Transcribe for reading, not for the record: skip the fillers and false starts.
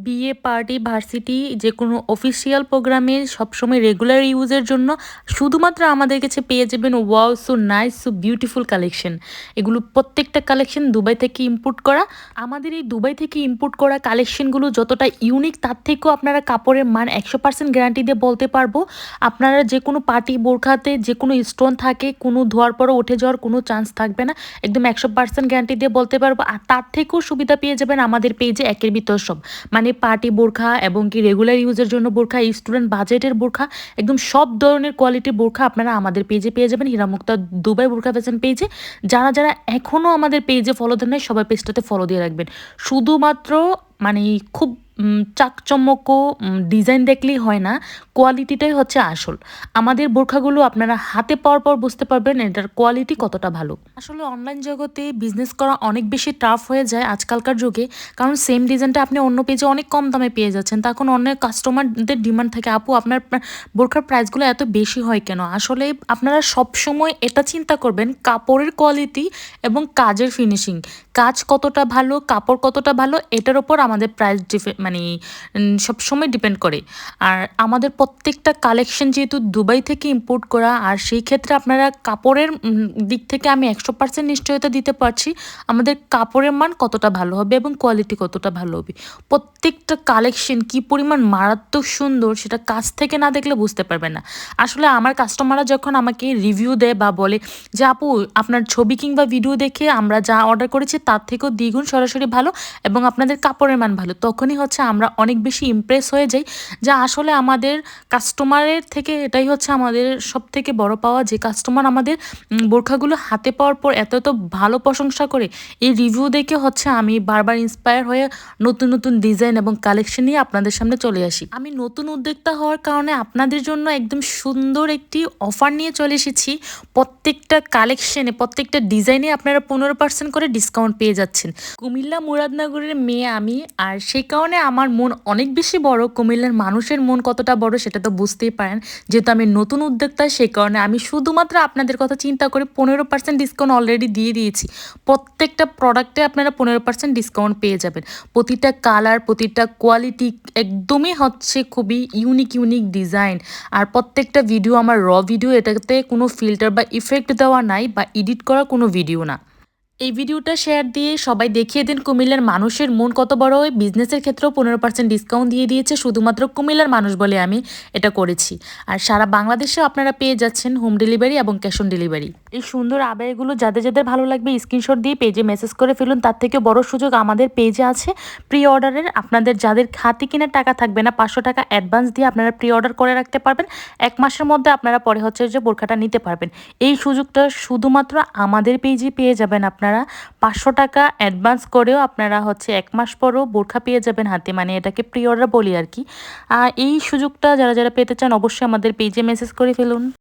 বিয়ে, party, varsity যেকোনো official প্রোগ্রামে সবসময় রেগুলার ইউজের জন্য শুধুমাত্র আমাদের কাছে পেয়ে যাবেন wow so nice so beautiful collection. এগুলো প্রত্যেকটা কালেকশন দুবাই থেকে ইম্পোর্ট করা। আমাদের এই দুবাই থেকে ইম্পোর্ট করা কালেকশনগুলো যতটা ইউনিক তার থেকেও আপনারা কাপড়ের মান 100% গ্যারান্টি দিয়ে বলতে পারবো। আপনারা যে কোনো পার্টি বোরখাতে যে কোনো স্টোন থাকে, কোনো ধোয়ার পরও উঠে যাওয়ার কোনো চান্স থাকবে না। একদম 100% গ্যারান্টি দিয়ে বলতে পারবো। আর তার থেকেও সুবিধা পেয়ে যাবেন আমাদের পেজে একের ভিতর সব, মানে পার্টি বোরখা এবং কি রেগুলার ইউজের জন্য বোরখা, স্টুডেন্ট বাজেটের বোরখা, একদম সব ধরনের কোয়ালিটির বোরখা আপনারা আমাদের পেজে পেয়ে যাবেন, হীরামুক্তা দুবাই বোরখা ফ্যাশন পেজে। যারা যারা এখনও আমাদের পেজে ফলো দেন নাই সবাই পেজটাতে ফলো দিয়ে রাখবেন। শুধুমাত্র মানে খুব চাকচমক ডিজাইন দেখলেই হয় না, কোয়ালিটিটাই হচ্ছে আসল। আমাদের বোরখাগুলো আপনারা হাতে পাওয়ার পর বুঝতে পারবেন এটার কোয়ালিটি কতটা ভালো। আসলে অনলাইন জগতে বিজনেস করা অনেক বেশি টাফ হয়ে যায় আজকালকার যুগে, কারণ সেম ডিজাইনটা আপনি অন্য পেজে অনেক কম দামে পেয়ে যাচ্ছেন। তখন অনেক কাস্টমারদের ডিমান্ড থাকে, আপু আপনার বোরখার প্রাইসগুলো এত বেশি হয় কেন? আসলে আপনারা সবসময় এটা চিন্তা করবেন কাপড়ের কোয়ালিটি এবং কাজের ফিনিশিং, কাজ কতটা ভালো, কাপড় কতটা ভালো, এটার ওপর আমাদের প্রাইস মানে সবসময় ডিপেন্ড করে। আর আমাদের প্রত্যেকটা কালেকশন যেহেতু দুবাই থেকে ইম্পোর্ট করা, আর সেই ক্ষেত্রে আপনারা কাপড়ের দিক থেকে আমি 100% নিশ্চয়তা দিতে পারছি আমাদের কাপড়ের মান কতটা ভালো হবে এবং কোয়ালিটি কতটা ভালো হবে। প্রত্যেকটা কালেকশন কি পরিমাণ মারাত্মক সুন্দর সেটা কাছ থেকে না দেখলে বুঝতে পারবেন না। আসলে আমার কাস্টমাররা যখন আমাকে রিভিউ দেয় বা বলে যে আপু আপনার ছবি কিংবা ভিডিও দেখে আমরা যা অর্ডার করেছি তার থেকেও দ্বিগুণ সরাসরি ভালো এবং আপনাদের কাপড়ের মান ভালো, তখনই হচ্ছে আমরা অনেক বেশি ইমপ্রেস হয়ে যাই। যা আসলে আমাদের কাস্টমারের থেকে এটাই হচ্ছে আমাদের সব থেকে বড় পাওয়া, যে কাস্টমার আমাদের বোরখাগুলো হাতে পাওয়ার পর এত এত ভালো প্রশংসা করে। এই রিভিউ দেখে হচ্ছে আমি বারবার ইন্সপায়ার হয়ে নতুন নতুন ডিজাইন এবং কালেকশন নিয়ে আপনাদের সামনে চলে আসি। আমি নতুন উদ্যোক্তা হওয়ার কারণে আপনাদের জন্য একদম সুন্দর একটি অফার নিয়ে চলে এসেছি। প্রত্যেকটা কালেকশনে, প্রত্যেকটা ডিজাইনে আপনারা 15% করে ডিসকাউন্ট পেয়ে যাচ্ছেন। কুমিল্লা মুরাদনগরের মেয়ে আমি, আর সেই কারণে আমার মন অনেক বেশি বড়। কুমিল্লার মানুষের মন কতটা বড় সেটা তো বুঝতেই পারেন। যেহেতু আমি নতুন উদ্যোক্তা সেই কারণে আমি শুধুমাত্র আপনাদের কথা চিন্তা করে 15% ডিসকাউন্ট অলরেডি দিয়ে দিয়েছি। প্রত্যেকটা প্রোডাক্টে আপনারা 15% ডিসকাউন্ট পেয়ে যাবেন। প্রতিটা কালার, প্রতিটা কোয়ালিটি একদমই হচ্ছে খুবই ইউনিক ইউনিক ডিজাইন। আর প্রত্যেকটা ভিডিও আমার ভিডিও, এটাতে কোনো ফিল্টার বা ইফেক্ট দেওয়া নাই বা এডিট করা কোনো ভিডিও না। এই ভিডিওটা শেয়ার দিয়ে সবাই দেখিয়ে দিন কুমিল্লার মানুষের মন কত বড়। ওই বিজনেসের ক্ষেত্রেও 15% ডিসকাউন্ট দিয়ে দিয়েছে, শুধুমাত্র কুমিল্লার মানুষ বলে আমি এটা করেছি। আর সারা বাংলাদেশেও আপনারা পেয়ে যাচ্ছেন হোম ডেলিভারি এবং ক্যাশ অন ডেলিভারি। এই সুন্দর আবেগগুলো যাদের যাদের ভালো লাগবে স্ক্রিনশট দিয়ে পেজে মেসেজ করে ফেলুন। তার থেকে বড় সুযোগ আমাদের পেজে আছে প্রি অর্ডারের। আপনাদের যাদের হাতে কেনার টাকা থাকবে না, 500 টাকা অ্যাডভান্স দিয়ে আপনারা প্রি অর্ডার করে রাখতে পারবেন। 1 মাসের মধ্যে আপনারা পরে হচ্ছে যে বোরখাটা নিতে পারবেন। এই সুযোগটা শুধুমাত্র আমাদের পেজে পেয়ে যাবেন। আপনারা 500 টাকা অ্যাডভান্স করেও আপনারা হচ্ছে 1 মাস পরেও বোরখা পেয়ে যাবেন হাতে, মানে এটাকে প্রি অর্ডার বলি আর কি। এই সুযোগটা যারা যারা পেতে চান অবশ্যই আমাদের পেজে মেসেজ করে ফেলুন।